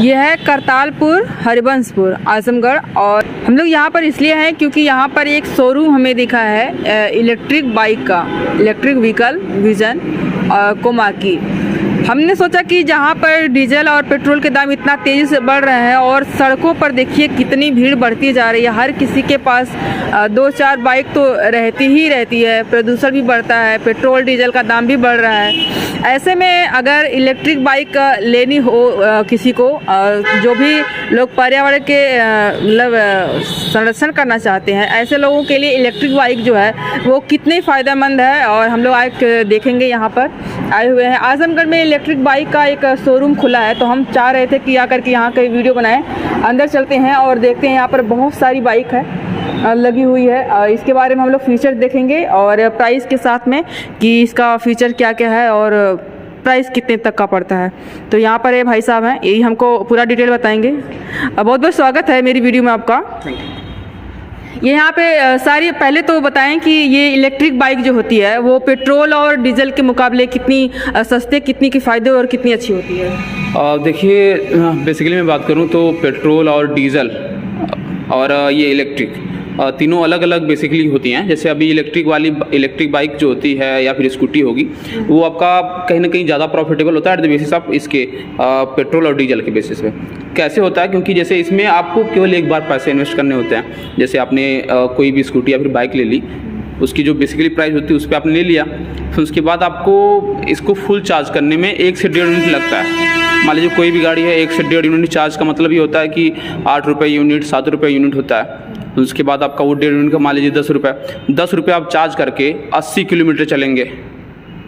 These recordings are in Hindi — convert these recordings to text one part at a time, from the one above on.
ये है करतालपुर हरिबंशपुर आजमगढ़। और हम लोग यहाँ पर इसलिए हैं क्योंकि यहाँ पर एक शोरूम हमें दिखा है इलेक्ट्रिक बाइक का, इलेक्ट्रिक व्हीकल विजन कोमाकी। हमने सोचा कि जहाँ पर डीजल और पेट्रोल के दाम इतना तेज़ी से बढ़ रहे हैं और सड़कों पर देखिए कितनी भीड़ बढ़ती जा रही है, हर किसी के पास 2-4 बाइक तो रहती है, प्रदूषण भी बढ़ता है, पेट्रोल डीजल का दाम भी बढ़ रहा है। ऐसे में अगर इलेक्ट्रिक बाइक लेनी हो किसी को, जो भी लोग पर्यावरण के मतलब संरक्षण करना चाहते हैं, ऐसे लोगों के लिए इलेक्ट्रिक बाइक जो है वो कितनी फ़ायदेमंद है और हम लोग आज देखेंगे। यहाँ पर आए हुए हैं आजमगढ़ में इलेक्ट्रिक बाइक का एक शोरूम खुला है, तो हम चाह रहे थे कि आकर के यहाँ कई वीडियो बनाएं। अंदर चलते हैं और देखते हैं यहाँ पर बहुत सारी बाइक है लगी हुई है। इसके बारे में हम लोग फीचर देखेंगे और प्राइस के साथ में कि इसका फीचर क्या क्या है और प्राइस कितने तक का पड़ता है। तो यहाँ पर ये भाई साहब हैं, यही हमको पूरा डिटेल बताएंगे। बहुत बहुत स्वागत है मेरी वीडियो में आपका। ये यहाँ पे सारी, पहले तो बताएं कि ये इलेक्ट्रिक बाइक जो होती है वो पेट्रोल और डीजल के मुकाबले कितनी सस्ते, कितनी किफ़ायदे और कितनी अच्छी होती है। देखिए, बेसिकली मैं बात करूँ तो पेट्रोल और डीजल और ये इलेक्ट्रिक तीनों अलग अलग बेसिकली होती हैं। जैसे अभी इलेक्ट्रिक बाइक जो होती है या फिर स्कूटी होगी, वो आपका कहीं ना कहीं ज़्यादा प्रॉफिटेबल होता है एट द बेसिस ऑफ इसके पेट्रोल और डीजल के बेसिस पे। कैसे होता है? क्योंकि जैसे इसमें आपको केवल एक बार पैसे इन्वेस्ट करने होते हैं। जैसे आपने कोई भी स्कूटी या फिर बाइक ले ली, उसकी जो बेसिकली प्राइस होती है उस पर आपने ले लिया, फिर उसके बाद आपको इसको फुल चार्ज करने में 1 से 1.5 यूनिट लगता है। मान लीजिए कोई भी गाड़ी है, 1 से 1.5 यूनिट चार्ज का मतलब ये होता है कि 8 रुपये यूनिट, 7 रुपये यूनिट होता है। उसके बाद आपका वो 1.5 यूनिट का मान लीजिए 10 रुपये आप चार्ज करके 80 किलोमीटर चलेंगे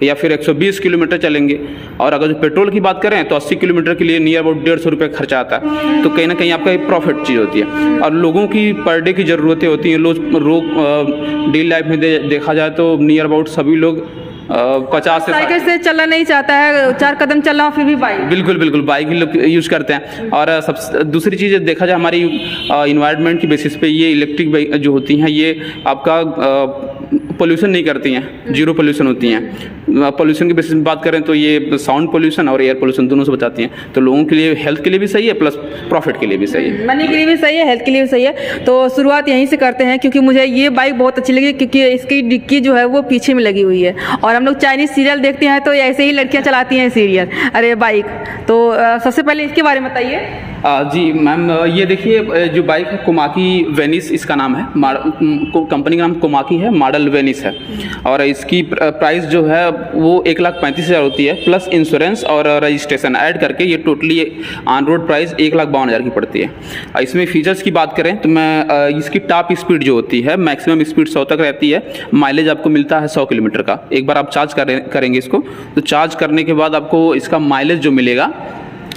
या फिर 120 किलोमीटर चलेंगे। और अगर जो पेट्रोल की बात करें तो 80 किलोमीटर के लिए नियर अबाउट 150 रुपये खर्चा आता है। तो कहीं ना कहीं आपका एक प्रॉफिट चीज़ होती है। और लोगों की पर डे की ज़रूरतें होती हैं, लोग डेली लाइफ में देखा जाए तो नियर अबाउट सभी लोग 50 से साइकिल से चलना नहीं चाहता है, 4 कदम चलना हो फिर भी बाइक, बिल्कुल बाइक ही लोग यूज़ करते हैं। और दूसरी चीज़ देखा जाए हमारी इन्वायरमेंट की बेसिस पे ये इलेक्ट्रिक बाइक जो होती हैं ये आपका पोल्यूशन नहीं करती हैं, जीरो पोल्यूशन होती हैं। पोल्यूशन की बेसिस में बात करें तो ये साउंड पोल्यूशन और एयर पोल्यूशन दोनों से बचाती हैं। तो लोगों के लिए, हेल्थ के लिए भी सही है, प्लस प्रॉफिट के लिए भी सही है, मनी के लिए भी सही है, हेल्थ के लिए भी सही है। तो शुरुआत यहीं से करते हैं क्योंकि मुझे ये बाइक बहुत अच्छी लगी, क्योंकि इसकी डिक्की जो है वो पीछे में लगी हुई है। और हम लोग चाइनीज़ सीरियल देखते हैं तो ऐसे ही लड़कियाँ चलाती हैं सीरियल, अरे बाइक। तो सबसे पहले इसके बारे में बताइए। जी मैम, ये देखिए जो बाइक है कोमाकी वेनिस इसका नाम है, कंपनी का नाम कोमाकी है, मॉडल वेनिस है। और इसकी प्राइस जो है वो 1,35,000 होती है, प्लस इंश्योरेंस और रजिस्ट्रेशन ऐड करके ये टोटली ऑन रोड प्राइस 1,52,000 की पड़ती है। इसमें फीचर्स की बात करें तो मैं इसकी टॉप स्पीड जो होती है मैक्सिमम स्पीड 100 तक रहती है। माइलेज आपको मिलता है 100 किलोमीटर का। एक बार आप चार्ज करेंगे इसको, तो चार्ज करने के बाद आपको इसका माइलेज जो मिलेगा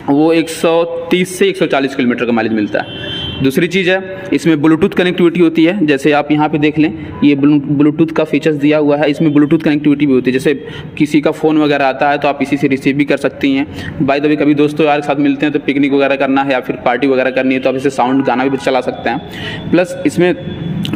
वो 130 से 140 किलोमीटर का माइलेज मिलता है। दूसरी चीज़ है इसमें ब्लूटूथ कनेक्टिविटी होती है। जैसे आप यहाँ पे देख लें, ये ब्लूटूथ का फीचर्स दिया हुआ है। इसमें ब्लूटूथ कनेक्टिविटी भी होती है। जैसे किसी का फ़ोन वगैरह आता है तो आप इसी से रिसीव भी कर सकती हैं। बाय द वे कभी दोस्तों यार के साथ मिलते हैं तो पिकनिक वगैरह करना है या फिर पार्टी वगैरह करनी है तो आप इसे साउंड गाना भी चला सकते हैं। प्लस इसमें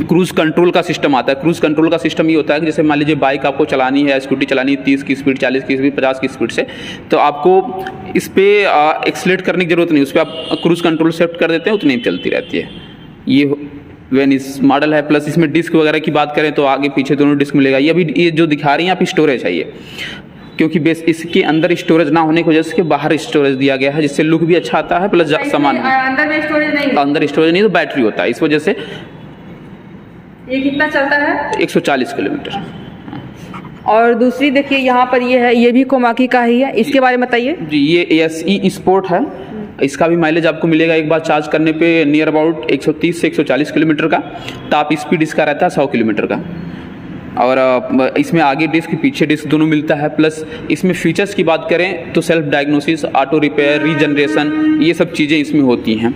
क्रूज़ कंट्रोल का सिस्टम आता है। क्रूज़ कंट्रोल का सिस्टम ये होता है कि जैसे मान लीजिए बाइक आपको चलानी है, स्कूटी चलानी है 30 की स्पीड, 40 की स्पीड, 50 की स्पीड से, तो आपको इस पर एक्सलेट करने की जरूरत नहीं, उस पर आप क्रूज़ कंट्रोल सेट कर देते हैं, उतनी चलती रहती है। ये वेनिस मॉडल है। प्लस इसमें डिस्क वगैरह की बात करें तो आगे पीछे दोनों डिस्क मिलेगा। ये अभी ये जो दिखा रही हैं आप स्टोरेज है ये, क्योंकि बेस इसके अंदर स्टोरेज ना होने की वजह से बाहर स्टोरेज दिया गया है, जिससे लुक भी अच्छा आता है, प्लस सामान अंदर स्टोरेज नहीं तो बैटरी होता है, इस वजह से। ये कितना चलता है? 140 किलोमीटर। और दूसरी देखिए यहाँ पर ये है, ये भी कोमाकी का ही है, इसके बारे में बताइए। जी, ये ASE स्पोर्ट है। इसका भी माइलेज आपको मिलेगा एक बार चार्ज करने पे नियर अबाउट 130 से 140 किलोमीटर का। टॉप स्पीड इसका रहता है 100 किलोमीटर का। और इसमें आगे डिस्क पीछे डिस्क दोनों मिलता है। प्लस इसमें फीचर्स की बात करें तो self diagnosis, auto repair, regeneration, ये सब चीज़ें इसमें होती हैं।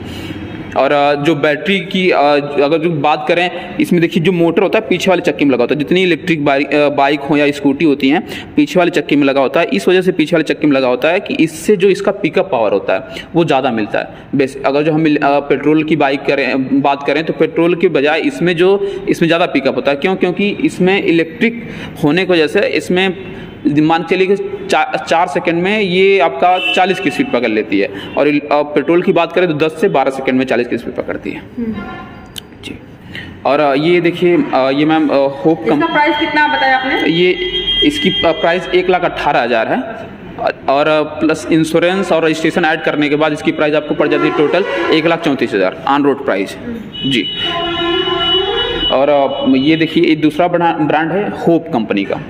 और जो बैटरी की अगर जो बात करें, इसमें देखिए जो मोटर होता है पीछे वाले चक्के में लगा होता है। जितनी इलेक्ट्रिक बाइक हो या स्कूटी होती हैं पीछे वाले चक्के में लगा होता है। इस वजह से पीछे वाले चक्के में लगा होता है कि इससे जो इसका पिकअप पावर होता है वो ज़्यादा मिलता है। बेस अगर जो हम पेट्रोल की बात करें तो पेट्रोल के बजाय इसमें ज़्यादा पिकअप होता है। क्यों? क्योंकि इसमें इलेक्ट्रिक होने की वजह से इसमें मान के चलिए कि 4 सेकंड में ये आपका 40 की स्पीड पकड़ लेती है, और पेट्रोल की बात करें तो 10 से 12 सेकंड में 40 की स्पीड पकड़ती है जी। और ये देखिए ये मैम होप इसका प्राइस कितना बताया आपने? ये इसकी प्राइस 1,18,000 है, और प्लस इंश्योरेंस और रजिस्ट्रेशन ऐड करने के बाद इसकी प्राइस आपको पड़ जाती है टोटल 1,34,000 ऑन रोड प्राइस जी। और ये देखिए एक दूसरा ब्रांड है होप कंपनी का।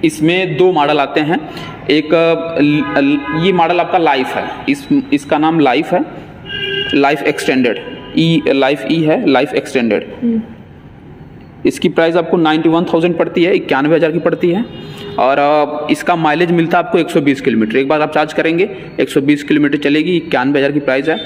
इसमें 2 मॉडल आते हैं। एक ये मॉडल आपका लाइफ है, इसका नाम लाइफ है, लाइफ एक्सटेंडेड लाइफ है, लाइफ एक्सटेंडेड। इसकी प्राइस आपको 91,000 पड़ती है, 91,000 की पड़ती है, और इसका माइलेज मिलता है आपको 120 किलोमीटर। एक बार आप चार्ज करेंगे 120 किलोमीटर चलेगी, 91,000 की प्राइस है।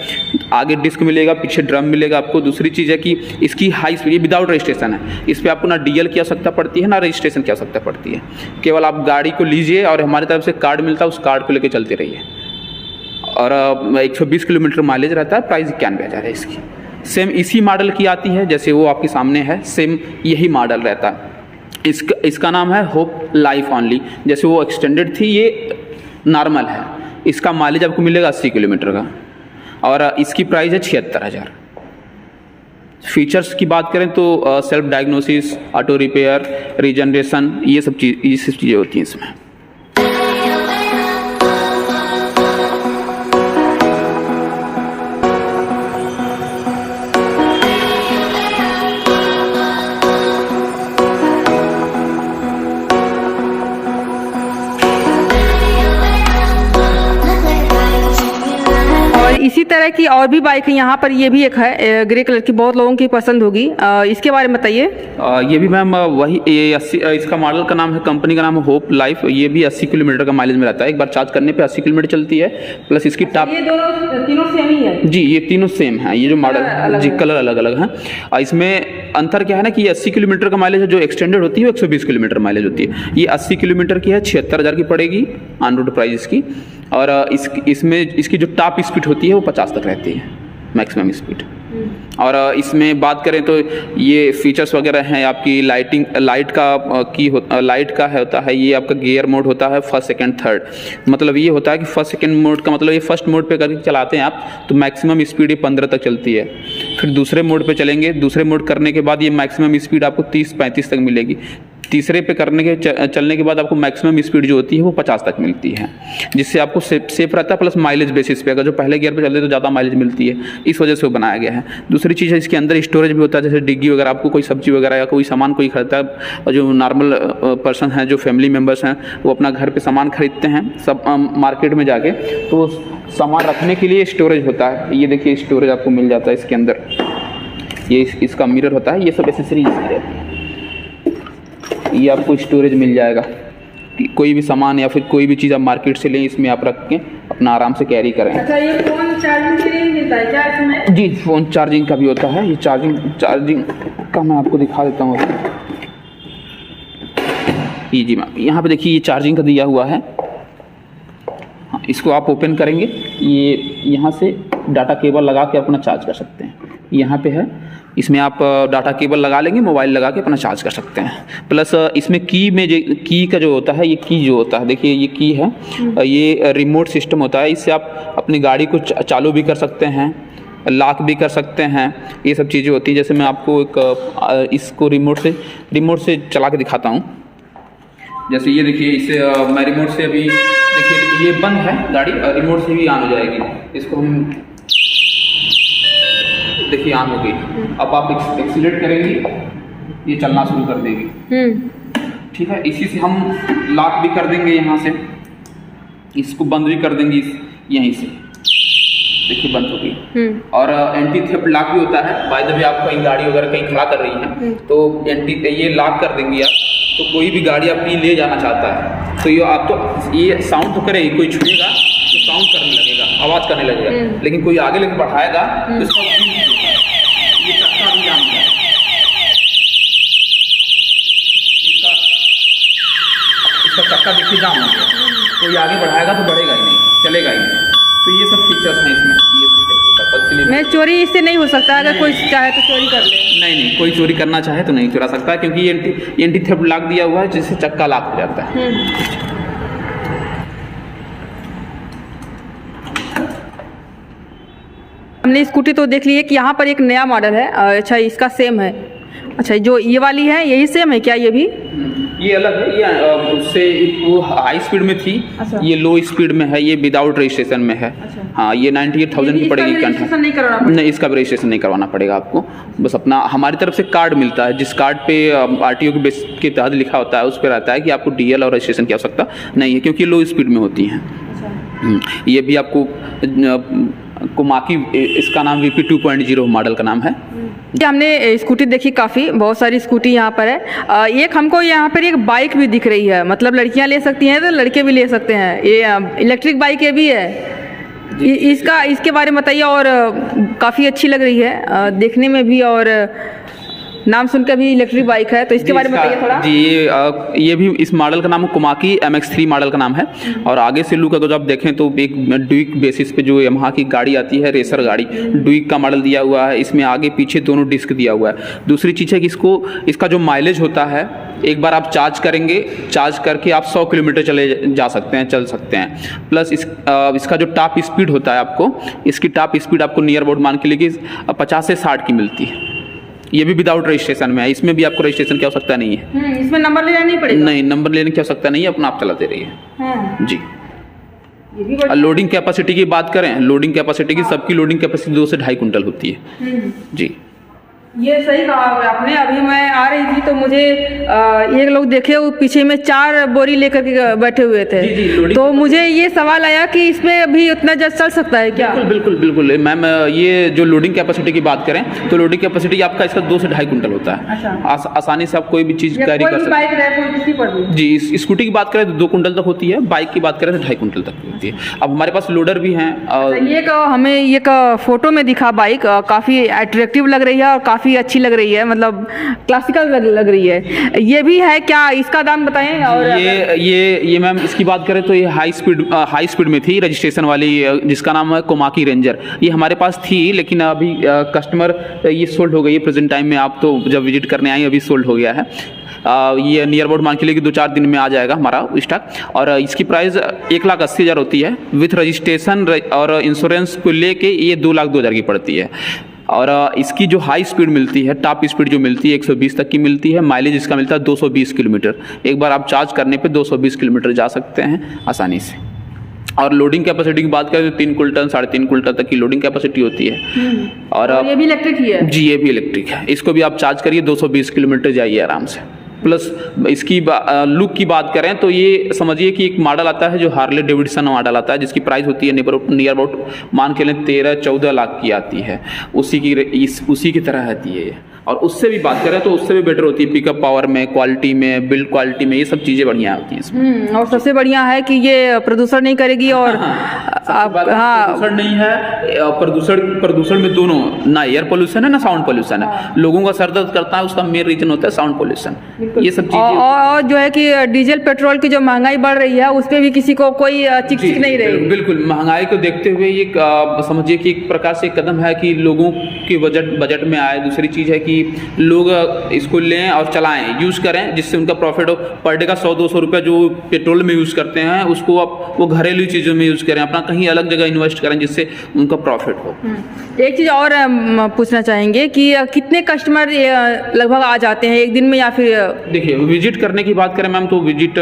आगे डिस्क मिलेगा, पीछे ड्रम मिलेगा आपको। दूसरी चीज़ है कि इसकी हाई स्पीड, ये विदाउट रजिस्ट्रेशन है, इस पर आपको ना डीएल की आवश्यकता पड़ती है ना रजिस्ट्रेशन की आवश्यकता पड़ती है। केवल आप गाड़ी को लीजिए और हमारी तरफ से कार्ड मिलता है, उस कार्ड को लेकर चलते रहिए। और 120 किलोमीटर माइलेज रहता है, प्राइस 91,000 है इसकी। सेम इसी मॉडल की आती है, जैसे वो आपके सामने है, सेम यही मॉडल रहता है। इसका नाम है होप लाइफ ओनली। जैसे वो एक्सटेंडेड थी, ये नॉर्मल है। इसका माइलेज आपको मिलेगा 80 किलोमीटर का, और इसकी प्राइस है 76,000। फीचर्स की बात करें तो self diagnosis, auto repair, regeneration, ये सब चीज़ें होती हैं इसमें। इसी तरह की और भी बाइक है यहाँ पर, ये भी एक है ग्रे कलर की, बहुत लोगों की पसंद होगी। इसके बारे में बताइए। ये भी मैम वही, ये 80, इसका मॉडल का नाम है, कंपनी का नाम है होप लाइफ। ये भी 80 किलोमीटर का माइलेज में रहता है। एक बार चार्ज करने पे 80 किलोमीटर चलती है। प्लस इसकी टॉप, ये तीनों सेम ही है जी, ये तीनों सेम है। ये जो मॉडल जी, कलर अलग अलग है। इसमें अंतर क्या है ना कि ये 80 किलोमीटर का माइलेज है, जो एक्सटेंडेड होती है वो 120 किलोमीटर माइलेज होती है। ये 80 किलोमीटर की है, 76,000 की पड़ेगी ऑन रोड प्राइस इसकी। और इसमें इसकी जो टॉप स्पीड होती है वो 50 तक रहती है, मैक्सिमम स्पीड। और इसमें बात करें तो ये फीचर्स वगैरह हैं आपकी लाइटिंग, लाइट का होता है। ये आपका गियर मोड होता है, फर्स्ट सेकंड थर्ड। मतलब ये होता है कि फर्स्ट सेकंड मोड का मतलब ये फर्स्ट मोड पे करके चलाते हैं आप तो मैक्सिमम स्पीड ये 15 तक चलती है। फिर दूसरे मोड पे चलेंगे, दूसरे मोड करने के बाद ये मैक्सिमम स्पीड आपको 30-35 तक मिलेगी। तीसरे पे चलने के बाद आपको मैक्सिमम स्पीड जो होती है वो 50 तक मिलती है, जिससे आपको सेफ रहता है। प्लस माइलेज बेसिस पे, अगर जो पहले गियर पे चलते तो ज़्यादा माइलेज मिलती है, इस वजह से वो बनाया गया है। दूसरी चीज़ है इसके अंदर स्टोरेज भी होता है, जैसे डिग्गी वगैरह, आपको कोई सब्जी वगैरह या कोई सामान कोई खरीदता है, और जो नॉर्मल पर्सन हैं, जो फैमिली मेम्बर्स हैं, वो अपना घर पर सामान खरीदते हैं सब मार्केट में जाके, तो सामान रखने के लिए स्टोरेज होता है। ये देखिए स्टोरेज आपको मिल जाता है इसके अंदर। ये इसका मिरर होता है, ये सब एसेसरीज रहती है। ये आपको स्टोरेज मिल जाएगा, कोई भी सामान या फिर कोई भी चीज़ आप मार्केट से लें, इसमें आप रख के अपना आराम से कैरी करें। अच्छा, ये फोन चार्जिंग के लिए मिलता है क्या इसमें? जी, फ़ोन चार्जिंग का भी होता है। ये चार्जिंग का मैं आपको दिखा देता हूँ। ये जी मैम, यहाँ पे देखिए ये चार्जिंग का दिया हुआ है। हाँ, इसको आप ओपन करेंगे, ये यहाँ से डाटा केबल लगा के अपना चार्ज कर सकते हैं। यहाँ पे है, इसमें आप डाटा केबल लगा लेंगे, मोबाइल लगा के अपना चार्ज कर सकते हैं। प्लस इसमें की का जो होता है, ये की जो होता है, देखिए ये की है, ये रिमोट सिस्टम होता है। इससे आप अपनी गाड़ी को चालू भी कर सकते हैं, लॉक भी कर सकते हैं। ये सब चीज़ें होती हैं। जैसे मैं आपको इसको रिमोट से चला के दिखाता हूँ। जैसे ये देखिए, इसे मैं रिमोट से अभी देखिए ये बंद है गाड़ी, रिमोट से भी ऑन हो जाएगी। इसको हम देखिए ऑन हो गई। अब आप एक्सीलेट करेंगे, ये चलना शुरू कर देगी। ठीक है, इसी से हम लॉक भी कर देंगे, यहाँ से इसको बंद भी कर देंगे यहीं से। देखिए बंद हो गई। और एंटी थेफ्ट लॉक भी होता है। बाय द वे आप कहीं गाड़ी वगैरह कहीं खड़ा कर रही हैं तो ये लॉक कर देंगे आप, तो कोई भी गाड़ी अपनी ले जाना चाहता है तो ये आप तो ये साउंड तो करेगी, कोई छुएगा तो साउंड करने लगेगा, आवाज़ करने लगेगा। लेकिन कोई आगे लेके बढ़ाएगा तो इसका ये चक्का भी जाम है, इसका चक्का देखिए जाम हो गया। कोई आगे बढ़ाएगा तो बढ़ेगा ही नहीं, चलेगा ही नहीं। तो ये सब फीचर्स हैं इसमें, ये सब पर्पज के लिए। मैं चोरी इससे नहीं हो सकता, अगर कोई चाहे तो चोरी कर ले? नहीं, कोई चोरी करना चाहे तो नहीं चुरा सकता, क्योंकि ये एंटी थेफ्ट लॉक दिया हुआ है, जिससे चक्का लॉक हो जाता है। हमने स्कूटी तो देख ली है कि यहाँ पर एक नया मॉडल है। अच्छा, इसका सेम है। अच्छा, जो ये वाली है यही सेम है क्या? ये भी ये अलग है, ये उससे वो हाई स्पीड में थी। अच्छा। ये लो स्पीड में है, ये विदाउट रजिस्ट्रेशन में है। अच्छा। हाँ, ये 98,000 की पड़ेगी। रजिस्ट्रेशन नहीं करवाना पड़ेगा? नहीं, इसका भी रजिस्ट्रेशन नहीं करवाना पड़ेगा आपको। बस अपना हमारी तरफ से कार्ड मिलता है, जिस कार्ड पे RTO के बेस के तहत लिखा होता है, उस पर रहता है कि आपको DL और रजिस्ट्रेशन की आवश्यकता नहीं है, क्योंकि लो स्पीड में होती हैं। ये भी आपको कोमाकी, इसका नाम VP 2.0 मॉडल का नाम है। ये हमने स्कूटी देखी, काफ़ी बहुत सारी स्कूटी यहाँ पर है। एक हमको यहाँ पर एक बाइक भी दिख रही है, मतलब लड़कियाँ ले सकती हैं तो लड़के भी ले सकते हैं। ये इलेक्ट्रिक बाइक ये भी है। इसके बारे में बताइए। और काफ़ी अच्छी लग रही है देखने में भी, और नाम सुनकर भी इलेक्ट्रिक बाइक है, तो इसके बारे में बताइए थोड़ा। जी, ये भी इस मॉडल का नाम कोमाकी MX3 मॉडल का नाम है। और आगे से लुक अगर आप देखें तो एक ड्यूक बेसिस पे जो यमाहा की गाड़ी आती है, रेसर गाड़ी, ड्यूक का मॉडल दिया हुआ है। इसमें आगे पीछे दोनों डिस्क दिया हुआ है। दूसरी चीज़ है कि इसका जो माइलेज होता है, एक बार आप चार्ज करेंगे, चार्ज करके आप 100 किलोमीटर चल सकते हैं। प्लस इसका जो टॉप स्पीड होता है, इसकी टॉप स्पीड आपको नियर अबाउट मान के लिए 50 से 60 की मिलती है। ये भी विदाउट रजिस्ट्रेशन में है, इसमें भी आपको रजिस्ट्रेशन की आवश्यकता नहीं है। इसमें नंबर लेना नहीं पड़ेगा? नहीं, नंबर लेने की आवश्यकता नहीं है, अपना आप चलाते रहिए। जी। लोडिंग कैपेसिटी की बात करें, लोडिंग कैपेसिटी की, सबकी लोडिंग कैपेसिटी 2 से 2.5 कुंटल होती है। जी, ये सही कहा आपने। अभी मैं आ रही थी तो मुझे एक लोग देखे, वो पीछे में 4 बोरी लेकर के बैठे हुए थे। जी, तो मुझे ये सवाल आया कि इसमें भी उतना जज चल सकता है क्या? बिल्कुल मैम। ये जो लोडिंग कैपेसिटी की बात करें तो लोडिंग कैपेसिटी आपका इसका 2 से 2.5 कुंटल होता है। अच्छा। आसानी से आप कोई भी चीज़ कैरी कर सकते हैं। जी, स्कूटी की बात करें तो 2 कुंटल तक होती है, बाइक की बात करें तो 2.5 कुंटल तक होती है। अब हमारे पास लोडर भी हैं। ये हमें ये फोटो में दिखा बाइक, काफ़ी अट्रैक्टिव लग रही है और काफ़ी अच्छी लग रही है, मतलब क्लासिकल लग रही है। ये भी है क्या? इसका दाम बताएं। और ये मैम, इसकी बात करें तो ये हाई स्पीड में थी, रजिस्ट्रेशन वाली, जिसका नाम है कोमाकी रेंजर। ये हमारे पास थी, लेकिन अभी कस्टमर ये सोल्ड हो गई है प्रेजेंट टाइम में। आप तो जब विजिट करने आए अभी सोल्ड हो गया है। ये नियर अबाउट मान के लिए कि 2-4 दिन में आ जाएगा हमारा स्टॉक। और इसकी प्राइस 1,80,000 होती है। विथ रजिस्ट्रेशन और इंश्योरेंस को लेके ये 2,02,000 की पड़ती है। और इसकी जो हाई स्पीड मिलती है, टॉप स्पीड जो मिलती है 120 तक की मिलती है। माइलेज इसका मिलता है 220 किलोमीटर। एक बार आप चार्ज करने पे 220 किलोमीटर जा सकते हैं आसानी से। और लोडिंग कैपेसिटी की बात करें तो 3 कुंटल 3.5 कुंटल तक की लोडिंग कैपेसिटी होती है। और ये भी इलेक्ट्रिक ही है? जी, ये भी इलेक्ट्रिक है। इसको भी आप चार्ज करिए, 220 किलोमीटर जाइए आराम से। प्लस इसकी लुक की बात करें तो ये समझिए कि एक मॉडल आता है जो हार्ले डेविडसन मॉडल आता है, जिसकी प्राइस होती है नियर अबाउट मान के लिए 13-14 लाख की आती है। उसी की तरह आती है ये। और उससे भी बात करें तो उससे भी बेटर होती है, पिकअप पावर में, क्वालिटी में, बिल्ड क्वालिटी में, ये सब चीज़ें बढ़िया होती हैं इसमें। और सबसे बढ़िया है कि ये प्रदूषण नहीं करेगी। और प्रदूषण नहीं है, प्रदूषण में दोनों, ना एयर पोल्यूशन है ना साउंड पोल्यूशन है। लोगों का सर दर्द करता है, उसका मेन रीजन होता है साउंड पोल्यूशन। ये सब चीजें और जो है कि डीजल पेट्रोल की जो महंगाई बढ़ रही है, उस पर भी किसी को कोई चिक नहीं रही। बिल्कुल, महंगाई को देखते हुए ये समझिए कि एक प्रकार से कदम है कि लोगों के बजट में आए। दूसरी चीज़ है कि लोग इसको लें और चलाएं, यूज़ करें, जिससे उनका प्रॉफिट हो। पर डे का 100-200 रुपये जो पेट्रोल में यूज़ करते हैं, उसको आप वो घरेलू चीज़ों में यूज़ करें, अपना कहीं अलग जगह इन्वेस्ट करें, जिससे उनका प्रॉफिट हो। एक चीज़ और पूछना चाहेंगे कि कितने कस्टमर लगभग आ जाते हैं एक दिन में, या फिर? देखिए, विजिट करने की बात करें मैम तो विजिट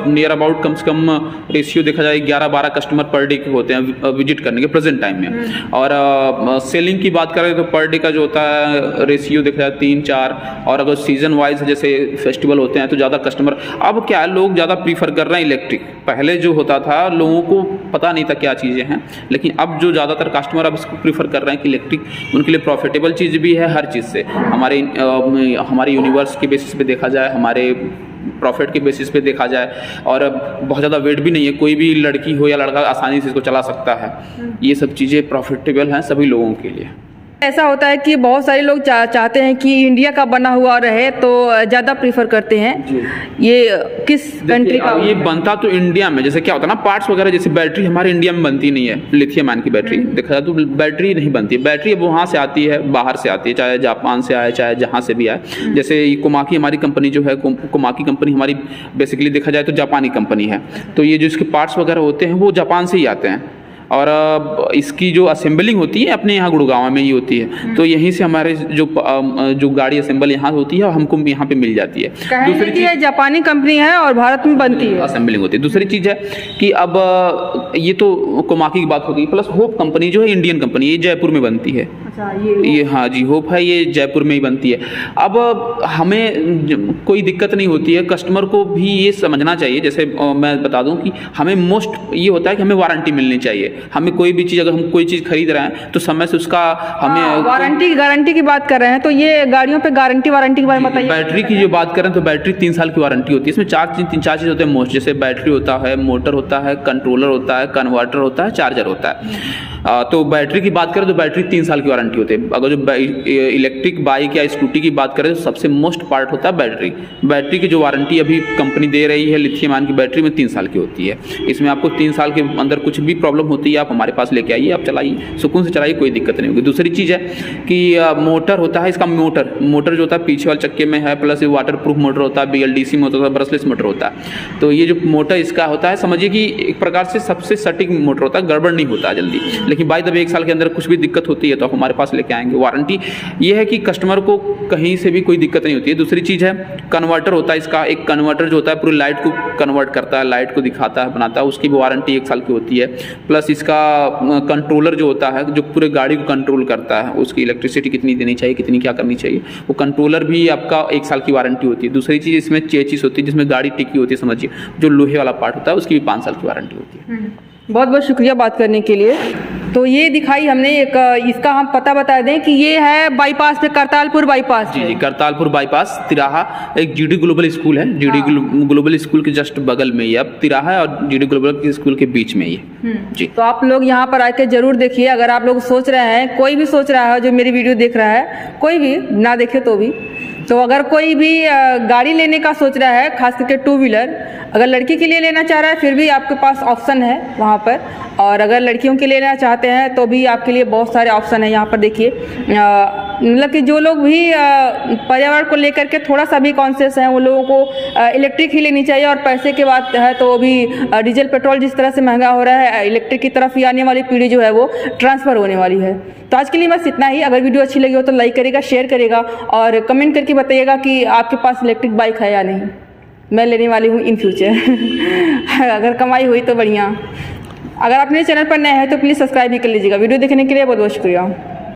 नियर अबाउट कम से कम रेशियो देखा जाए 11-12 कस्टमर पर डे के होते हैं विजिट करने के प्रेजेंट टाइम में। और सेलिंग की बात करें तो पर डे का जो होता है रेशियो देखा जाए 3-4। और अगर सीजन वाइज जैसे फेस्टिवल होते हैं तो ज़्यादा कस्टमर, अब क्या है, लोग ज़्यादा प्रीफर कर रहे हैं इलेक्ट्रिक। पहले जो होता था लोगों को पता नहीं था क्या चीज़ें हैं, लेकिन अब जो ज़्यादातर कस्टमर अब इसको प्रीफर कर रहे हैं कि इलेक्ट्रिक उनके लिए प्रॉफिटेबल चीज़ भी है हर चीज़ से। हमारे यूनिवर्स के बेसिस पे देखा जाए, हमारे प्रॉफिट के बेसिस पे देखा जाए, और बहुत ज़्यादा वेट भी नहीं है, कोई भी लड़की हो या लड़का आसानी से इसको चला सकता है। ये सब चीज़ें प्रॉफिटेबल हैं सभी लोगों के लिए। ऐसा होता है कि बहुत सारे लोग चाहते हैं कि इंडिया का बना हुआ रहे, तो ज़्यादा प्रीफर करते हैं। ये किस कंट्री का? ये बनता तो इंडिया में, जैसे क्या होता है ना, पार्ट्स वगैरह, जैसे बैटरी हमारे इंडिया में बनती नहीं है, लिथियम आयन की बैटरी देखा जाए तो बैटरी नहीं बनती। बैटरी अब वहाँ से आती है, बाहर से आती है, चाहे जापान से आए चाहे जहाँ से भी आए। जैसे ये कोमाकी हमारी कंपनी जो है, कोमाकी कंपनी हमारी बेसिकली देखा जाए तो जापानी कंपनी है, तो ये जो इसके पार्ट्स वगैरह होते हैं वो जापान से ही आते हैं। और इसकी जो असेंबलिंग होती है अपने यहाँ गुड़गांव में ही होती है, तो यहीं से हमारे जो गाड़ी असेंबल यहाँ होती है हमको यहाँ पे मिल जाती है। दूसरी चीज़ जापानी कंपनी है और भारत में बनती है, असेंबलिंग होती है। दूसरी चीज़ है कि अब ये तो कोमाकी की बात हो गई, प्लस होप कंपनी जो है इंडियन कंपनी, ये जयपुर में बनती है। अच्छा, ये हाँ जी, होप है, ये जयपुर में ही बनती है। अब हमें कोई दिक्कत नहीं होती है, कस्टमर को भी ये समझना चाहिए। जैसे मैं बता दूं कि हमें मोस्ट ये होता है कि हमें वारंटी मिलनी चाहिए। हमें कोई भी चीज़, अगर हम कोई चीज़ खरीद रहे हैं तो समय से उसका हमें गारंटी की बात कर रहे हैं, तो ये गाड़ियों पे वारंटी के बारे में बताइए। बैटरी की जो बात करें तो बैटरी 3 साल की वारंटी होती है। इसमें चार चीज़ होते हैं मोस्ट, जैसे बैटरी होता है, मोटर होता है, कंट्रोलर होता है, कन्वर्टर होता है, चार्जर होता है। तो बैटरी की बात करें तो बैटरी 3 साल की वारंटी होती है। अगर जो इलेक्ट्रिक बाइक या स्कूटी की बात करें तो सबसे मोस्ट पार्ट होता है बैटरी। बैटरी की जो वारंटी अभी कंपनी दे रही है लिथियम आयन की बैटरी में 3 साल की होती है। इसमें आपको 3 साल के अंदर कुछ भी प्रॉब्लम होती है आप हमारे पास लेके आइए, आप चलाइए, सुकून से चलाइए, कोई दिक्कत नहीं होगी। दूसरी चीज़ है कि मोटर होता है, इसका मोटर जो होता है पीछे वाले चक्के में है, प्लस वाटर प्रूफ मोटर होता है, BLDC में होता है, ब्रशलेस मोटर होता है। तो ये जो मोटर इसका होता है, समझिए कि एक प्रकार से सबसे सटीक मोटर होता है, गड़बड़ नहीं होता है जल्दी। लेकिन बाई द वे 1 साल के अंदर कुछ भी दिक्कत होती है तो आप हमारे पास लेके आएंगे। वारंटी ये है कि कस्टमर को कहीं से भी कोई दिक्कत नहीं होती है। दूसरी चीज़ है कन्वर्टर होता है, इसका एक कन्वर्टर जो होता है पूरी लाइट को कन्वर्ट करता है, लाइट को दिखाता है, बनाता है, उसकी भी वारंटी 1 साल की होती है। प्लस इसका कंट्रोलर जो होता है, जो पूरे गाड़ी को कंट्रोल करता है, उसकी इलेक्ट्रिसिटी कितनी देनी चाहिए, कितनी क्या करनी चाहिए, वो कंट्रोलर भी आपका 1 साल की वारंटी होती है। दूसरी चीज़ इसमें चेचिस होती है, जिसमें गाड़ी टिकी होती है, समझिए जो लोहे वाला पार्ट होता है, उसकी भी 5 साल की वारंटी होती है। बहुत बहुत शुक्रिया बात करने के लिए। तो ये दिखाई हमने एक, इसका हम पता बता दें कि ये है बाईपास पे, करतालपुर बाईपास। जी, करतालपुर बाईपास तिराहा, एक GD ग्लोबल स्कूल है, GD ग्लोबल स्कूल के जस्ट बगल में ही अब तिराहा है और GD ग्लोबल स्कूल के बीच में ही है। जी, तो आप लोग यहाँ पर आके जरूर देखिए। अगर आप लोग सोच रहे हैं, कोई भी सोच रहा है जो मेरी वीडियो देख रहा है, कोई भी ना देखे तो भी, तो अगर कोई भी गाड़ी लेने का सोच रहा है, खास करके 2 व्हीलर, अगर लड़की के लिए लेना चाह रहा है फिर भी आपके पास ऑप्शन है वहाँ पर, और अगर लड़कियों के लिए लेना चाहते हैं तो भी आपके लिए बहुत सारे ऑप्शन है यहाँ पर। देखिए मतलब कि जो लोग भी पर्यावरण को लेकर के थोड़ा सा भी कॉन्शियस हैं, उन लोगों को इलेक्ट्रिक ही लेनी चाहिए। और पैसे की बात है तो भी डीजल पेट्रोल जिस तरह से महंगा हो रहा है, इलेक्ट्रिक की तरफ ही आने वाली पीढ़ी जो है वो ट्रांसफ़र होने वाली है। तो आज के लिए बस इतना ही। अगर वीडियो अच्छी लगी हो तो लाइक करेगा, शेयर करेगा और कमेंट करके बताइएगा कि आपके पास इलेक्ट्रिक बाइक है या नहीं। मैं लेने वाली हूँ इन फ्यूचर अगर कमाई हुई तो बढ़िया। अगर आप मेरे चैनल पर नए हैं तो प्लीज़ सब्सक्राइब भी कर लीजिएगा। वीडियो देखने के लिए बहुत बहुत शुक्रिया।